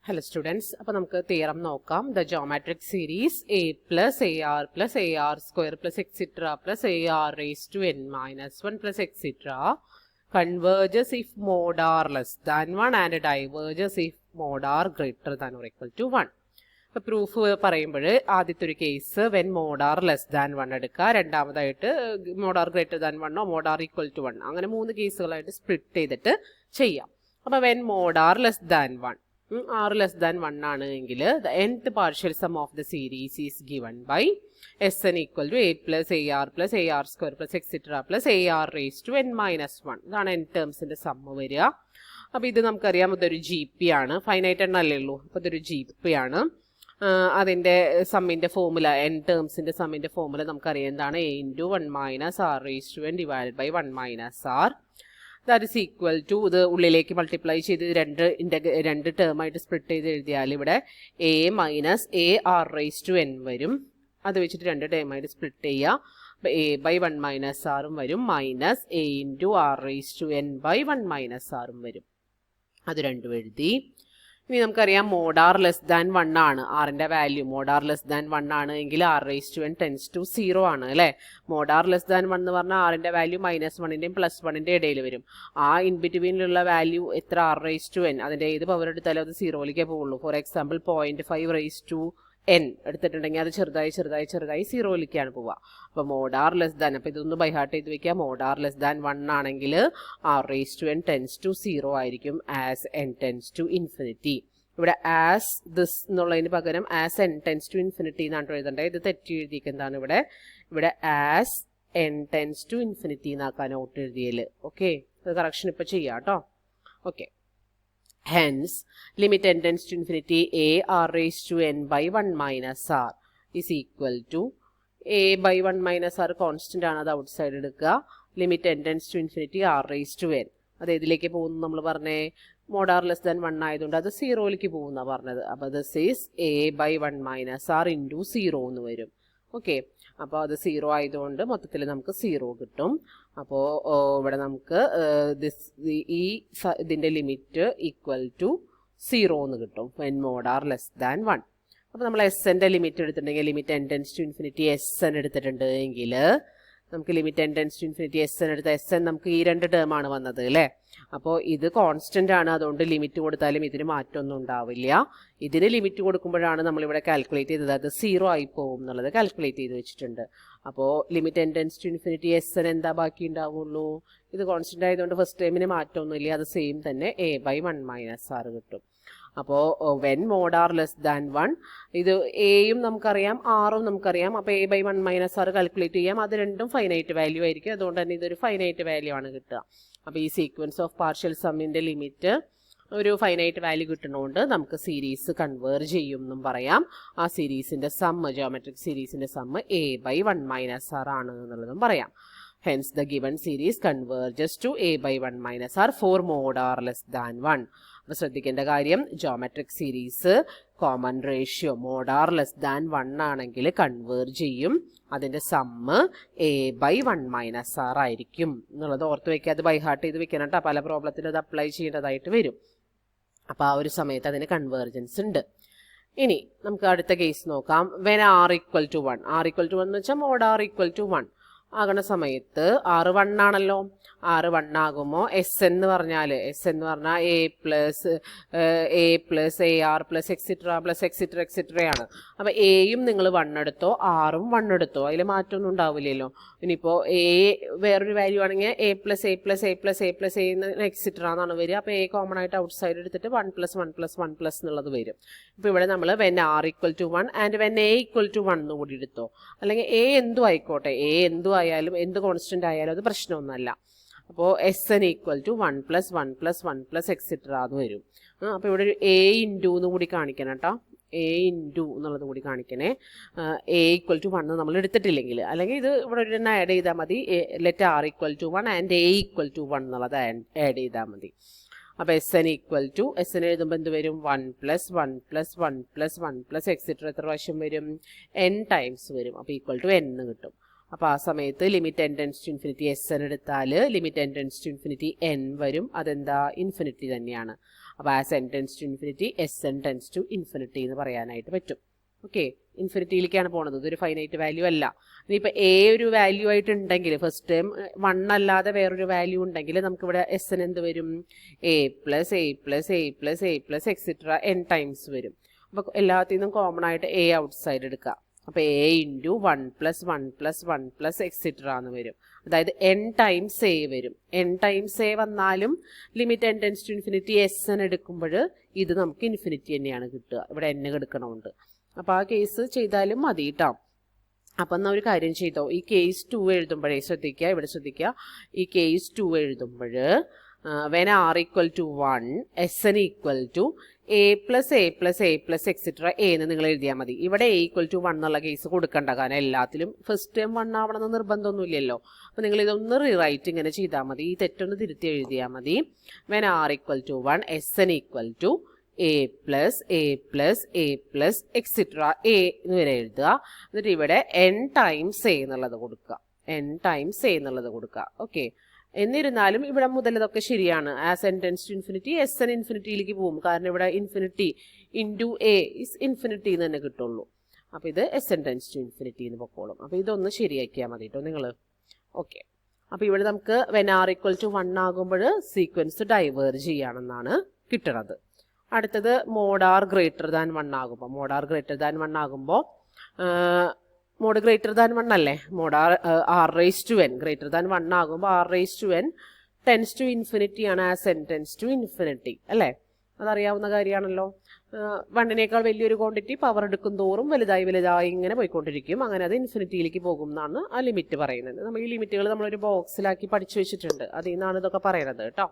Hello students, അപ്പോൾ നമുക്ക് theorem നോക്കാം. The geometric series a plus ar square plus etc plus ar raised to n minus 1 plus etc converges if mod r less than 1 and diverges if mod r greater than or equal to 1. അപ്പോൾ proof പറയുമ്പോൾ ആദ്യത്തെ ഒരു case when mod r less than 1 എടുക്കുക, രണ്ടാമതായിട്ട് mod r greater than 1 mod r equal to 1, അങ്ങനെ 3 കേസുകളായിട്ട് split ചെയ്തിട്ട് ചെയ്യാം. അപ്പോൾ when mod r less than 1 r less than 1 ആണെങ്കിൽ the nth partial sum of the series is given by Sn equal to a plus ar square plus etc plus ar raised to n minus 1. ഇതാണ് n ടേംസിന്റെ sum വരിക. അപ്പോൾ ഇത് നമുക്കറിയാം, ഇതൊരു G P ആണ്, finite എണ്ണല്ലേ ഉള്ളൂ. അപ്പോൾ ഇതൊരു ജി പി ആണ്. അതിൻ്റെ സമ്മിൻ്റെ ഫോമുല, n ടേംസിൻ്റെ സമ്മിൻ്റെ ഫോമുല നമുക്കറിയാം എന്താണ്, a into 1 minus r raised to n divided by 1 minus r. That is equal to, ഇത് ഉള്ളിലേക്ക് മൾട്ടിപ്ലൈ ചെയ്ത് രണ്ട് ടേമായിട്ട് സ്പ്ലിറ്റ് ചെയ്ത് എഴുതിയാൽ ഇവിടെ a minus a r raise to n വരും. അത് വെച്ചിട്ട് രണ്ട് ടേമായിട്ട് സ്പ്ലിറ്റ് ചെയ്യുക. അപ്പോൾ എ ബൈ 1 മൈനസ് ആറും വരും, minus a into r raise to n by 1 minus ആറും വരും. അത് രണ്ടും എഴുതി. ഇനി നമുക്കറിയാം മോഡ് ആർ ലെസ് ദാൻ 1 ആണ് ആറിൻ്റെ value. Mod r less than 1 ആണ് എങ്കിൽ r raise to n tends to 0 ആണ് അല്ലേ. മോഡ് ആർ ലെസ് ദാൻ 1 എന്ന് പറഞ്ഞാൽ ആറിൻ്റെ വാല്യൂ -1ൻ്റെയും +1ൻ്റെ ഇടയിൽ വരും. ആ ഇൻ ബിറ്റ്വീനിലുള്ള വാല്യൂ എത്ര, ആർ റേസ് ടു എൻ, അതിൻ്റെ ഏത് പവർ എടുത്താലും അത് 0യിലേക്കേ പോവുള്ളൂ. For example 0.5 raise to n എടുത്തിട്ടുണ്ടെങ്കിൽ അത് ചെറുതായി 0യിലേക്കാണ് പോവുക. അപ്പോൾ മോഡ് ആർ ലെസ് ദാൻ, അപ്പോൾ ഇതൊന്ന് ബൈ ഹാർട്ട് ചെയ്ത് വെക്കുക. മോഡ് ആർ ലെസ് ദാൻ 1 ആണെങ്കിൽ r raise to n tends to 0 ആയിരിക്കും as n tends to infinity. ഇവിടെ ആസ് ദിസ് എന്നുള്ളതിന് പകരം as n tends to infinity എന്നാണ് എഴുതേണ്ടത്. ഇത് തെറ്റി എഴുതിയിരിക്കുന്നതാണ് ഇവിടെ as n tends to infinity എന്നാക്കാൻ ഔട്ട് എഴുതിയൽ. ഓക്കെ, അത് കറക്ഷൻ ഇപ്പോൾ ചെയ്യാം കേട്ടോ. Okay, hence limit n tends to infinity a r raised to n by 1 minus r is equal to a by 1 minus r constant ആണ്, അത് ഔട്ട് സൈഡ് എടുക്കുക. Limit n tends to infinity r raised to n, അത് ഏതിലേക്ക് പോകുന്നു നമ്മൾ പറഞ്ഞേ, mode r less than 1 ആയതുകൊണ്ട് അത് 0യിലേക്ക് പോകുന്ന പറഞ്ഞത്. അപ്പോൾ this is a by 1 minus r into 0 എന്ന് വരും. ഓക്കെ, അപ്പോൾ അത് 0 ആയതുകൊണ്ട് മൊത്തത്തിൽ നമുക്ക് 0 കിട്ടും. അപ്പോൾ ഇവിടെ നമുക്ക് ഇതിൻ്റെ ലിമിറ്റ് ഈക്വൽ ടു 0 എന്ന് കിട്ടും when mod r less than 1. അപ്പോൾ നമ്മൾ എസ് എൻ്റെ ലിമിറ്റ് എടുത്തിട്ടുണ്ടെങ്കിൽ, limit n tends to infinity S n എടുത്തിട്ടുണ്ട് എങ്കിൽ നമുക്ക് limit n tends to infinity S n എടുത്ത എസ് എൻ നമുക്ക് ഈ രണ്ട് ടേമാണ് വന്നത് അല്ലേ. അപ്പോൾ ഇത് കോൺസ്റ്റൻ്റ് ആണ്, അതുകൊണ്ട് ലിമിറ്റ് കൊടുത്താലും ഇതിന് മാറ്റമൊന്നും ഉണ്ടാവില്ല. ഇതിന് ലിമിറ്റ് കൊടുക്കുമ്പോഴാണ് നമ്മളിവിടെ കാൽക്കുലേറ്റ് ചെയ്തത്, അത് 0 ആയി പോകും എന്നുള്ളത് കാൽക്കുലേറ്റ് ചെയ്ത് വെച്ചിട്ടുണ്ട്. അപ്പോൾ limit n tends to infinity S n എന്താ ബാക്കി ഉണ്ടാവുള്ളൂ, ഇത് കോൺസ്റ്റൻ്റ് ആയതുകൊണ്ട് ഫസ്റ്റ് ടൈമിന് മാറ്റമൊന്നുമില്ല, അത് സെയിം തന്നെ എ ബൈ 1 മൈനസ് ആർ കിട്ടും. അപ്പോൾ when mod r less than 1, ഇത് എയും നമുക്കറിയാം ആറും നമുക്കറിയാം. അപ്പോൾ a by 1 minus r calculate ചെയ്യാം, അത് രണ്ടും ഫൈനൈറ്റ് വാല്യൂ ആയിരിക്കും, അതുകൊണ്ട് തന്നെ ഇതൊരു ഫൈനൈറ്റ് വാല്യൂ ആണ് കിട്ടുക. അപ്പോൾ ഈ സീക്വൻസ് ഓഫ് പാർഷ്യൽ സമ്മിൻ്റെ ലിമിറ്റ് ഒരു ഫൈനൈറ്റ് വാല്യൂ കിട്ടുന്നതുകൊണ്ട് നമുക്ക് സീരീസ് കൺവേർജ് ചെയ്യും എന്നും പറയാം. ആ സീരീസിൻ്റെ സമ്മ്, ജിയോമെട്രിക് സീരീസിൻ്റെ sum a by 1 minus r ആണ് എന്നുള്ളതും പറയാം. Hence the given series converges to a by 1 minus r for mod r less than 1. അപ്പോൾ ശ്രദ്ധിക്കേണ്ട കാര്യം, geometric series common ratio mod r less than 1 ആണെങ്കിൽ കൺവേർജ് ചെയ്യും, അതിൻ്റെ sum a by 1 minus r ആയിരിക്കും എന്നുള്ളത് ഓർത്ത് വയ്ക്കുക. അത് ബൈ ഹാർട്ട് ചെയ്ത് വെക്കണം കേട്ടോ, പല പ്രോബ്ലത്തിനും അത് അപ്ലൈ ചെയ്യേണ്ടതായിട്ട് വരും. അപ്പോൾ ആ ഒരു സമയത്ത് അതിന് കൺവേർജൻസ് ഉണ്ട്. ഇനി നമുക്ക് അടുത്ത കേസ് നോക്കാം. When r equal to 1, r equal to 1 എന്ന് വെച്ചാൽ മോഡ് ആർ ഈക്വൽ ടു 1 ആകണ സമയത്ത് ആറ് 1 ആണല്ലോ. ആറ് 1 ആകുമ്പോൾ എസ് എന്ന് പറഞ്ഞാൽ a plus a r plus etcetera ആണ്. അപ്പോൾ എയും നിങ്ങൾ 1 എടുത്തോ, ആറും 1 എടുത്തോ, അതിൽ മാറ്റമൊന്നും ഉണ്ടാവില്ലല്ലോ. ഇനിയിപ്പോൾ എ വേറൊരു വാല്യൂ ആണെങ്കിൽ എ പ്ലസ് എക്സിട്ര എന്നാണ് വരിക. അപ്പോൾ എ കോമൺ ആയിട്ട് ഔട്ട് സൈഡ് എടുത്തിട്ട് 1+1+1+ എന്നുള്ളത് വരും. ഇപ്പോൾ ഇവിടെ നമ്മൾ when r equal to 1 and when a equal to 1 എന്ന് കൂടി എടുത്തോ, അല്ലെങ്കിൽ എ എന്തും ആയിക്കോട്ടെ, എ എന്തും ആയാലും എന്ത് കോൺസ്റ്റൻ്റ് ആയാലും അത് പ്രശ്നമൊന്നുമല്ല. അപ്പോൾ S n equal to 1+1+1+ etcetera എന്ന് വരും. അപ്പോൾ ഇവിടെ ഒരു എ ഇൻറ്റു എന്ന് കൂടി കാണിക്കണം കേട്ടോ, എ ഇൻറ്റു എന്നുള്ളത് കൂടി കാണിക്കണേ. എ ഈക്വൽ ടു 1 നമ്മൾ എടുത്തിട്ടില്ലെങ്കിൽ, അല്ലെങ്കിൽ ഇത് ഇവിടെ ഒരു ആഡ് ചെയ്താൽ മതി. Let r equal to 1 and a equal to 1 എന്നുള്ളത് ആഡ് ചെയ്താൽ മതി. അപ്പോൾ S n equal to, S n എഴുതുമ്പോൾ എന്ത് വരും, 1+1+1+1+ എക്സിട്ര എത്ര പ്രാവശ്യം വരും, n ടൈംസ് വരും. അപ്പോൾ ഈക്വൽ ടു n കിട്ടും. അപ്പോൾ ആ സമയത്ത് limit n tends to infinity S n എടുത്താൽ limit n tends to infinity n വരും, അതെന്താ ഇൻഫിനിറ്റി തന്നെയാണ്. അപ്പോൾ as n tends to infinity Sn tends to infinity എന്ന് പറയാനായിട്ട് പറ്റും. ഓക്കെ, ഇൻഫിനിറ്റിയിലേക്കാണ് പോണത്, ഇതൊരു ഫൈനൈറ്റ് വാല്യൂ അല്ല. ഇനിയിപ്പോൾ എ ഒരു വാല്യൂ ആയിട്ടുണ്ടെങ്കിൽ ഫസ്റ്റ് ടൈം 1 അല്ലാതെ വേറൊരു വാല്യൂ ഉണ്ടെങ്കിൽ നമുക്കിവിടെ Sn എന്ത് വരും? a plus a plus a plus a plus etcetera n times വരും. അപ്പോൾ എല്ലാത്തിൽ നിന്നും കോമൺ ആയിട്ട് a ഔട്ട്സൈഡ് എടുക്കുക. അപ്പോൾ a into 1 plus 1 plus 1 plus etcetera എന്ന് വരും. അതായത് n ടൈംസ് a വരും. n ടൈംസ് a വന്നാലും limit n tends to infinity Sn എടുക്കുമ്പോൾ ഇത് നമുക്ക് ഇൻഫിനിറ്റി തന്നെയാണ് കിട്ടുക, ഇവിടെ n എടുക്കണമുണ്ട്. അപ്പോൾ ആ കേസ് ചെയ്താലും മതി കേട്ടോ. അപ്പം എന്നാൽ ഒരു കാര്യം ചെയ്തോ, ഈ കേസ് 2 എഴുതുമ്പോഴേ ശ്രദ്ധിക്കുക, ഇവിടെ ശ്രദ്ധിക്കുക, ഈ കേസ് 2 എഴുതുമ്പോൾ when r equal to 1 Sn equal to a plus a plus a plus etcetera a എന്ന് നിങ്ങൾ എഴുതിയാൽ മതി. ഇവിടെ a ഈക്വൽ ടു 1 എന്നുള്ള കേസ് കൊടുക്കണ്ട, കാരണം എല്ലാത്തിലും ഫസ്റ്റ് ടൈം 1 ആവണമെന്ന് നിർബന്ധമൊന്നുമില്ലല്ലോ. അപ്പോൾ നിങ്ങൾ ഇതൊന്ന് റീറൈറ്റ് ഇങ്ങനെ ചെയ്താൽ മതി, ഈ തെറ്റൊന്ന് തിരുത്തി എഴുതിയാൽ മതി. When r equal to 1 Sn equal to a plus a plus a plus etcetera a എന്ന് വരെ എഴുതുക. എന്നിട്ട് ഇവിടെ n ടൈംസ് a എന്നുള്ളത് കൊടുക്കുക, n ടൈംസ് a എന്നുള്ളത് കൊടുക്കുക. ഓക്കെ, എന്നിരുന്നാലും ഇവിടെ മുതൽ ഇതൊക്കെ ശരിയാണ്. As n tends to infinity Sn ഇൻഫിനിറ്റിയിലേക്ക് പോകും, കാരണം ഇവിടെ infinity into a is infinity എന്ന് തന്നെ കിട്ടുള്ളൂ. അപ്പോൾ ഇത് Sn ടെൻസ് ടു ഇൻഫിനിറ്റി എന്ന് പൊക്കോളും. അപ്പോൾ ഇതൊന്ന് ശരിയാക്കിയാൽ മതി കേട്ടോ നിങ്ങൾ. ഓക്കെ, അപ്പോൾ ഇവിടെ നമുക്ക് വെൻ r ഈക്വൽ ടു 1 ആകുമ്പോൾ സീക്വൻസ് ഡൈവേർജ് ചെയ്യുകയാണെന്നാണ് കിട്ടുന്നത്. അടുത്തത് മോഡ് r ഗ്രേറ്റർ ദാൻ 1 ആകുമ്പോൾ, മോഡ് r ഗ്രേറ്റർ ദാൻ 1 ആകുമ്പോൾ മോഡ് ഗ്രേറ്റർ ദാൻ 1 അല്ലേ, mod r raise to n greater than 1 ആകുമ്പോൾ r raise to n tends to infinity ആണ് as n tends to infinity അല്ലേ, അതറിയാവുന്ന കാര്യമാണല്ലോ. 1നേക്കാൾ വലിയൊരു ക്വാണ്ടിറ്റി പവർ എടുക്കും തോറും വലുതായി വലുതായി ഇങ്ങനെ പോയിക്കൊണ്ടിരിക്കും, അങ്ങനെ അത് ഇൻഫിനിറ്റിയിലേക്ക് പോകും എന്നാണ് ആ ലിമിറ്റ് പറയുന്നത്. നമ്മൾ ഈ ലിമിറ്റുകൾ നമ്മളൊരു ബോക്സിലാക്കി പഠിച്ചു വെച്ചിട്ടുണ്ട്, അതിൽ നിന്നാണ് ഇതൊക്കെ പറയുന്നത് കേട്ടോ.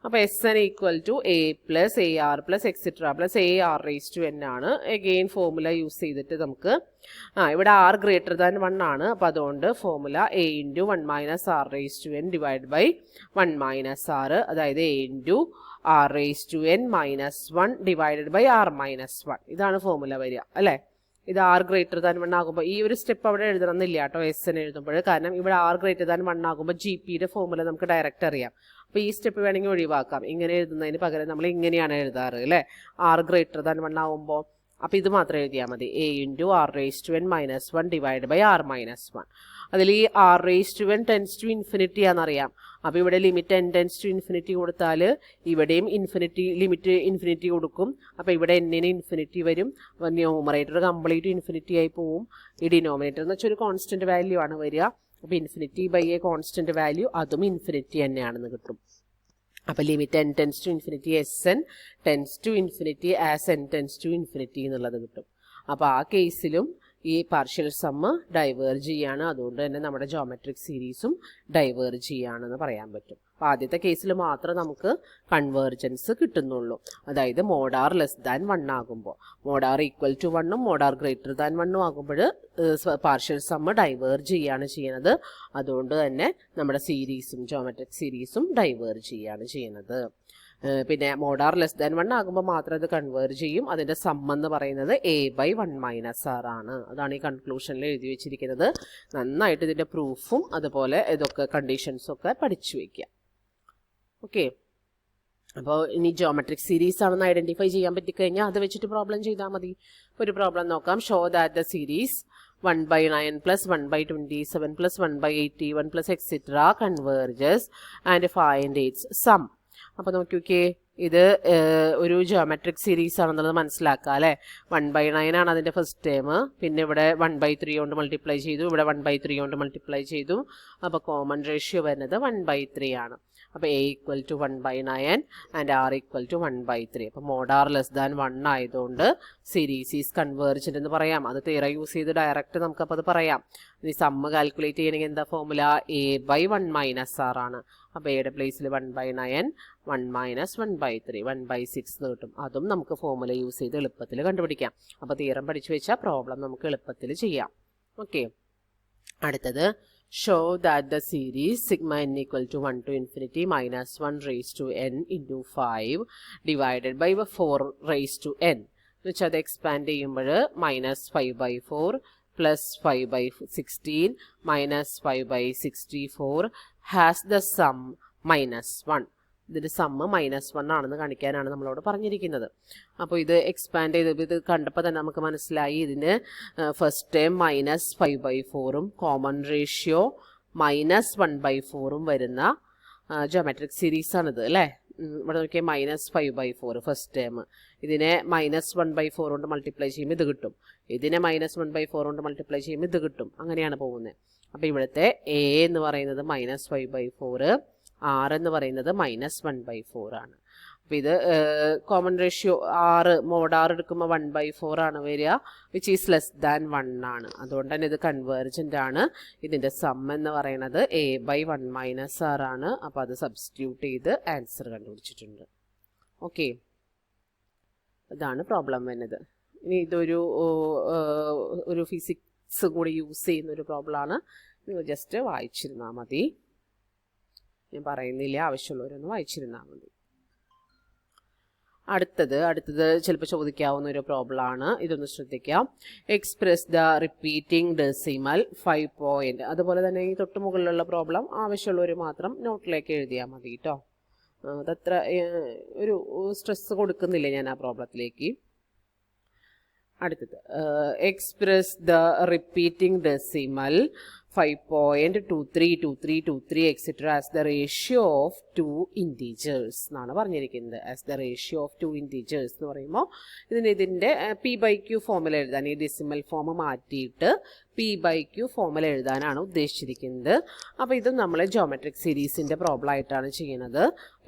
അപ്പോൾ Sn equal to a plus a r plus etcetera plus a r raise to n ആണ്. എഗെയിൻ ഫോർമുല യൂസ് ചെയ്തിട്ട് നമുക്ക് ഇവിടെ r ഗ്രേറ്റർ ദാൻ 1 ആണ്, അപ്പോൾ അതുകൊണ്ട് formula a into 1 minus r raise to n divide by 1 minus r, അതായത് a into r raise to n minus 1 divided by r minus 1, ഇതാണ് formula വരിക അല്ലേ. ഇത് r ഗ്രേറ്റർ ദാൻ 1 ആകുമ്പോൾ ഈ ഒരു സ്റ്റെപ്പ് അവിടെ എഴുതണമെന്നില്ല കേട്ടോ Sn എഴുതുമ്പോൾ, കാരണം ഇവിടെ r ഗ്രേറ്റർ ദാൻ 1 ആകുമ്പോൾ GPയുടെ ഫോർമുല നമുക്ക് ഡയറക്റ്റ് അറിയാം. അപ്പോൾ ഈ സ്റ്റെപ്പ് വേണമെങ്കിൽ ഒഴിവാക്കാം, ഇങ്ങനെ എഴുതുന്നതിന് പകരം നമ്മൾ ഇങ്ങനെയാണ് എഴുതാറ് അല്ലേ, r ഗ്രേറ്റർ ദാൻ 1 ആകുമ്പോൾ. അപ്പോൾ ഇത് മാത്രം എഴുതിയാൽ മതി, a into r raise to n minus 1 divide by r minus 1. അതിൽ ഈ r raise to n tends to infinity ആണെന്നറിയാം. അപ്പോൾ ഇവിടെ limit n tends to infinity കൊടുത്താൽ ഇവിടെയും ഇൻഫിനിറ്റി ലിമിറ്റ് ഇൻഫിനിറ്റി കൊടുക്കും. അപ്പോൾ ഇവിടെ n-ന് ഇൻഫിനിറ്റി വരും, ന്യൂമറേറ്റർ കംപ്ലീറ്റ് ഇൻഫിനിറ്റി ആയി പോവും. ഈ ഡിനോമിനേറ്റർ എന്ന് വെച്ചാൽ ഒരു കോൺസ്റ്റന്റ് വാല്യൂ ആണ് വരിക, അപ്പോൾ infinity by a constant value അതും ഇൻഫിനിറ്റി തന്നെയാണെന്ന് കിട്ടും. അപ്പോൾ limit n tends to infinity Sn tends to infinity as n tends to infinity എന്നുള്ളത് കിട്ടും. അപ്പോൾ ആ കേസിലും ഈ പാർഷ്യൽ സമ്മ് ഡൈവേർജ് ചെയ്യാണ്, അതുകൊണ്ട് തന്നെ നമ്മുടെ ജോമെട്രിക് സീരീസും ഡൈവേർജ് ചെയ്യാണെന്ന് പറയാൻ പറ്റും. അപ്പോൾ ആദ്യത്തെ കേസിൽ മാത്രമേ നമുക്ക് കൺവേർജൻസ് കിട്ടുന്നുള്ളൂ, അതായത് മോഡ് r ലെസ് ദാൻ 1 ആകുമ്പോൾ. Mod r equal to 1 mod r greater than 1 ആകുമ്പോൾ പാർഷ്യൽ സമ്മ് ഡൈവേർജ് ചെയ്യാണ് ചെയ്യുന്നത്, അതുകൊണ്ട് തന്നെ നമ്മുടെ സീരീസും ജോമെട്രിക് സീരീസും ഡൈവേർജ് ചെയ്യാണ് ചെയ്യുന്നത്. പിന്നെ മോഡ് r ലെസ് ദാൻ 1 ആകുമ്പോൾ മാത്രം അത് കൺവേർജ് ചെയ്യും. അതിൻ്റെ സം എന്ന് പറയുന്നത് a ബൈ 1 മൈനസ് r ആണ്. അതാണ് ഈ കൺക്ലൂഷനിൽ എഴുതി വെച്ചിരിക്കുന്നത്. നന്നായിട്ട് ഇതിൻ്റെ പ്രൂഫും അതുപോലെ ഇതൊക്കെ കണ്ടീഷൻസൊക്കെ പഠിച്ചു വയ്ക്കുക. ഓക്കെ, അപ്പോൾ ഇനി ജോമെട്രിക് സീരീസ് ആണെന്ന് ഐഡൻറ്റിഫൈ ചെയ്യാൻ പറ്റിക്കഴിഞ്ഞാൽ അത് വെച്ചിട്ട് പ്രോബ്ലം ചെയ്താൽ മതി. ഒരു പ്രോബ്ലം നോക്കാം. Show that the series 1/9 plus 1/27 plus 1/81 plus etc. converges and find its sum. അപ്പോൾ നോക്കിയോക്കേ, ഇത് ഒരു ജോമെട്രിക് സീരീസ് ആണെന്നുള്ളത് മനസ്സിലാക്കുക അല്ലേ. 1/9 ആണ് അതിൻ്റെ ഫസ്റ്റ് ടേം, പിന്നെ ഇവിടെ 1/3 കൊണ്ട് മൾട്ടിപ്ലൈ ചെയ്തു, ഇവിടെ 1/3 കൊണ്ട് മൾട്ടിപ്ലൈ ചെയ്തു. അപ്പോൾ കോമൺ റേഷ്യോ വരുന്നത് 1/3 ആണ്. അപ്പോൾ a equal to 1/9 and r equal to 1/3. അപ്പോൾ മോഡ് r ലെസ് ദാൻ 1 ആയതുകൊണ്ട് സീരീസ് ഈസ് കൺവേർജൻ്റ് എന്ന് പറയാം. അത് തീരെ യൂസ് ചെയ്ത് ഡയറക്റ്റ് നമുക്കപ്പോൾ അത് പറയാം. ഇനി സമ്മ് കാൽക്കുലേറ്റ് ചെയ്യണമെങ്കിൽ എന്താ formula, a by 1 minus r ആണ്. അപ്പോൾ എയുടെ പ്ലേസിൽ 1/9 1 മൈനസ് 1/3 1/6 എന്ന് കിട്ടും. അതും നമുക്ക് ഫോർമുല യൂസ് ചെയ്ത് എളുപ്പത്തിൽ കണ്ടുപിടിക്കാം. അപ്പോൾ തിയറം പഠിച്ചു വെച്ചാൽ പ്രോബ്ലം നമുക്ക് എളുപ്പത്തിൽ ചെയ്യാം. ഓക്കെ, അടുത്തത് show that the series sigma n equal to 1 to infinity minus 1 raised to n into 5 divided by 4 raised to n, which അത് എക്സ്പാൻഡ് ചെയ്യുമ്പോൾ -5/4 plus 5/16 minus 5/64 has the sum -1. ഇതിൻ്റെ സമ്മ് -1 ആണെന്ന് കാണിക്കാനാണ് നമ്മളോട് പറഞ്ഞിരിക്കുന്നത്. അപ്പോൾ ഇത് എക്സ്പാൻഡ് ചെയ്ത് ഇത് കണ്ടപ്പോൾ തന്നെ നമുക്ക് മനസ്സിലായി ഇതിന് ഫസ്റ്റ് ടേം -5/4 കോമൺ റേഷ്യോ -1/4 വരുന്ന ജോമെട്രിക് സീരീസാണിത് അല്ലേ. ഇവിടെ നോക്കിയാൽ -5/4 ഫസ്റ്റ് ടേം. ഇതിനെ -1/4 കൊണ്ട് മൾട്ടിപ്ലൈ ചെയ്യുമ്പോൾ ഇത് കിട്ടും. ഇതിനെ -1/4 കൊണ്ട് മൾട്ടിപ്ലൈ ചെയ്യുമ്പോൾ ഇത് കിട്ടും. അങ്ങനെയാണ് പോകുന്നത്. അപ്പോൾ ഇവിടുത്തെ എ എന്ന് പറയുന്നത് -5/4, R എന്ന് പറയുന്നത് -1/4 ആണ്. അപ്പോൾ ഇത് കോമൺ റേഷ്യോ മോഡ് R എടുക്കുമ്പോൾ 1/4 ആണ് വരിക, വിച്ച് ഈസ് <1 ആണ്. അതുകൊണ്ട് തന്നെ ഇത് കൺവേർജൻ്റ് ആണ്. ഇതിൻ്റെ സം എന്ന് പറയുന്നത് A/1 - R ആണ്. അപ്പോൾ അത് സബ്സ്റ്റിറ്റ്യൂട്ട് ചെയ്ത് ആൻസർ കണ്ടുപിടിച്ചിട്ടുണ്ട്. ഓക്കെ, ഇതാണ് പ്രോബ്ലം വരുന്നത്. ഇനി ഇതൊരു ഫിസിക്സ് കൂടി യൂസ് ചെയ്യുന്നൊരു പ്രോബ്ലമാണ്. നിങ്ങൾ ജസ്റ്റ് വായിച്ചിരുന്നാൽ മതി. ഞാൻ പറയുന്നില്ല, ആവശ്യമുള്ളവരൊന്ന് വായിച്ചിരുന്നാൽ മതി. അടുത്തത് ചിലപ്പോൾ ചോദിക്കാവുന്ന ഒരു പ്രോബ്ലമാണ്. ഇതൊന്ന് ശ്രദ്ധിക്കാം. Express the repeating decimal 5 point. അതുപോലെ തന്നെ ഈ തൊട്ട് മുകളിലുള്ള പ്രോബ്ലം ആവശ്യമുള്ളവർ മാത്രം നോട്ടിലേക്ക് എഴുതിയാൽ മതി കേട്ടോ. അതത്ര ഒരു സ്ട്രെസ് കൊടുക്കുന്നില്ല ഞാൻ ആ പ്രോബ്ലത്തിലേക്ക്. അടുത്തത് express the repeating decimal 5.232323 etc. as the ratio of 2 integers എന്നാണ് പറഞ്ഞിരിക്കുന്നത്. As the ratio of 2 integers എന്ന് പറയുമ്പോൾ ഇതിൻ്റെ P/Q ഫോമിൽ എഴുതാൻ, ഈ ഡെസിമൽ ഫോം മാറ്റിയിട്ട് P/Q ഫോമിൽ എഴുതാനാണ് ഉദ്ദേശിച്ചിരിക്കുന്നത്. അപ്പോൾ ഇത് നമ്മൾ ജോമെട്രിക് സീരീസിൻ്റെ പ്രോബ്ലം ആയിട്ടാണ് ചെയ്യുന്നത്.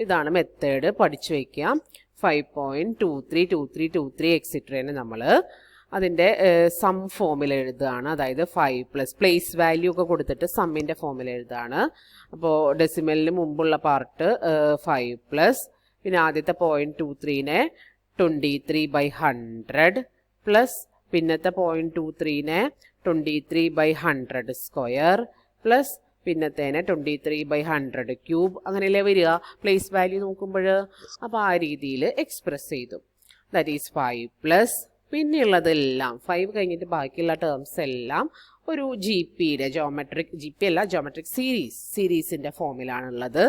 ഇതാണ് മെത്തേഡ്, പഠിച്ചു വയ്ക്കാം. 5.232323 etc. നമ്മൾ അതിൻ്റെ സം ഫോമിൽ എഴുതുകയാണ്. അതായത് 5+ പ്ലേസ് വാല്യൂ ഒക്കെ കൊടുത്തിട്ട് സമ്മിൻ്റെ ഫോമിൽ എഴുതുകയാണ്. അപ്പോൾ ഡെസിമലിന് മുമ്പുള്ള പാർട്ട് 5+, പിന്നെ ആദ്യത്തെ 0.23നെ 23/100 പ്ലസ് പിന്നത്തെ 0.23നെ 23/100² പ്ലസ് പിന്നത്തേനെ 23/100 ക്യൂബ്. അങ്ങനെയല്ലേ വരിക പ്ലേസ് വാല്യൂ നോക്കുമ്പോൾ. അപ്പോൾ ആ രീതിയിൽ എക്സ്പ്രസ് ചെയ്തു. ദാറ്റ് ഈസ് 5+, പിന്നെയുള്ളതെല്ലാം 5 കഴിഞ്ഞിട്ട് ബാക്കിയുള്ള ടേംസ് എല്ലാം ഒരു ജോമെട്രിക് സീരീസിൻ്റെ ഫോമിലാണുള്ളത്.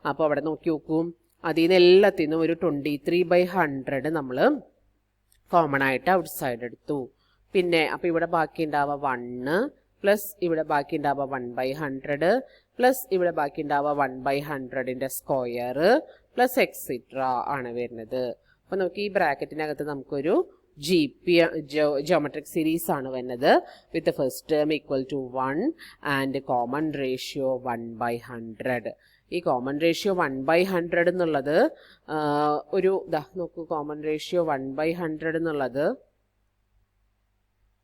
അപ്പോൾ അവിടെ നോക്കി നോക്കും. അതിൽ നിന്ന് എല്ലാത്തിനും ഒരു 23/100 നമ്മൾ കോമൺ ആയിട്ട് ഔട്ട് സൈഡ് എടുത്തു. പിന്നെ അപ്പോൾ ഇവിടെ ബാക്കി ഉണ്ടാവുക 1 പ്ലസ് ഇവിടെ ബാക്കി ഉണ്ടാവുക 1/100 പ്ലസ് ഇവിടെ ബാക്കി ഉണ്ടാവുക 1/100ൻ്റെ സ്ക്വയർ പ്ലസ് എക്സിട്ര ആണ് വരുന്നത്. അപ്പോൾ നമുക്ക് ഈ ബ്രാക്കറ്റിനകത്ത് നമുക്കൊരു geometric series ആണ് വരുന്നത്. with the first term equal to 1 and common ratio 1/100. ഈ കോമൺ റേഷ്യോ 1/100 എന്നുള്ളത് നോക്കൂ, കോമൺ റേഷ്യോ 1/100 എന്നുള്ളത്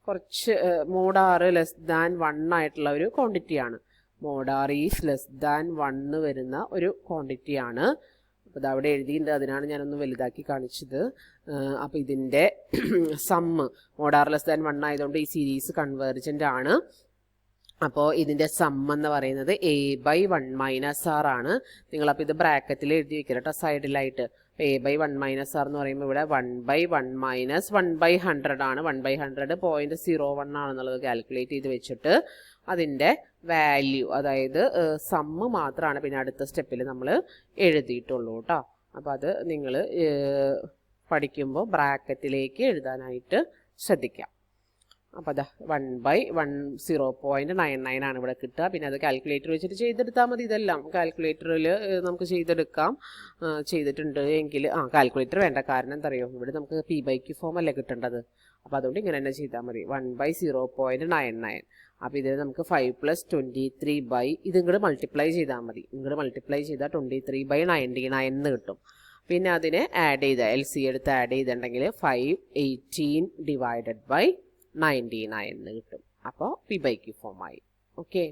കുറച്ച് മോഡ് R <1 ആയിട്ടുള്ള ഒരു ക്വാണ്ടിറ്റിയാണ്. മോഡ് R ഈസ് <1 വരുന്ന ഒരു ക്വാണ്ടിറ്റിയാണ്. അപ്പോൾ അതവിടെ എഴുതിയിട്ടുണ്ട്, അതിനാണ് ഞാനൊന്ന് വലുതാക്കി കാണിച്ചത്. അപ്പോൾ ഇതിൻ്റെ സമ്മ് മോഡ് R <1 ആയതുകൊണ്ട് ഈ സീരീസ് കൺവേർജൻ്റ് ആണ്. അപ്പോൾ ഇതിൻ്റെ സമ്മ് എന്ന് പറയുന്നത് A/1 - R ആണ്. നിങ്ങളപ്പോൾ ഇത് ബ്രാക്കറ്റിൽ എഴുതി വെക്കുക കേട്ടോ സൈഡിലായിട്ട്. A/1 - R എന്ന് പറയുമ്പോൾ ഇവിടെ 1/1 - 1/100 ആണ്. 1/100 0.01 ആണെന്നുള്ളത് കാൽക്കുലേറ്റ് ചെയ്ത് വെച്ചിട്ട് അതിൻ്റെ വാല്യൂ, അതായത് സമ്മ് മാത്രമാണ് പിന്നെ അടുത്ത സ്റ്റെപ്പിൽ നമ്മൾ എഴുതിയിട്ടുള്ളൂ കേട്ടോ. അപ്പോൾ അത് നിങ്ങൾ പഠിക്കുമ്പോൾ ബ്രാക്കറ്റിലേക്ക് എഴുതാനായിട്ട് ശ്രദ്ധിക്കാം. അപ്പോൾ അതാ 1/0.99 ആണ് ഇവിടെ കിട്ടുക. പിന്നെ അത് കാൽക്കുലേറ്റർ വെച്ചിട്ട് ചെയ്തെടുത്താൽ മതി. ഇതെല്ലാം കാൽക്കുലേറ്ററിൽ നമുക്ക് ചെയ്തെടുക്കാം. ചെയ്തിട്ടുണ്ട് എങ്കിൽ കാൽക്കുലേറ്റർ വേണ്ട. കാരണം എന്താ അറിയോ, ഇവിടെ നമുക്ക് P/Q ഫോം അല്ലേ കിട്ടേണ്ടത്. അപ്പോൾ അതുകൊണ്ട് ഇങ്ങനെ തന്നെ ചെയ്താൽ മതി. 1/0.99. അപ്പോൾ ഇതിൽ നമുക്ക് 5 + 23 ഇത് ഇങ്ങോട്ട് മൾട്ടിപ്ലൈ ചെയ്താൽ മതി. ഇങ്ങോട്ട് മൾട്ടിപ്ലൈ ചെയ്താൽ 23/99 എന്ന് കിട്ടും. പിന്നെ അതിനെ ആഡ് ചെയ്താൽ LC എടുത്ത് ആഡ് ചെയ്തിട്ടുണ്ടെങ്കിൽ 518/99 എന്ന് കിട്ടും. അപ്പോൾ P/Q ഫോമായി. ഓക്കെ.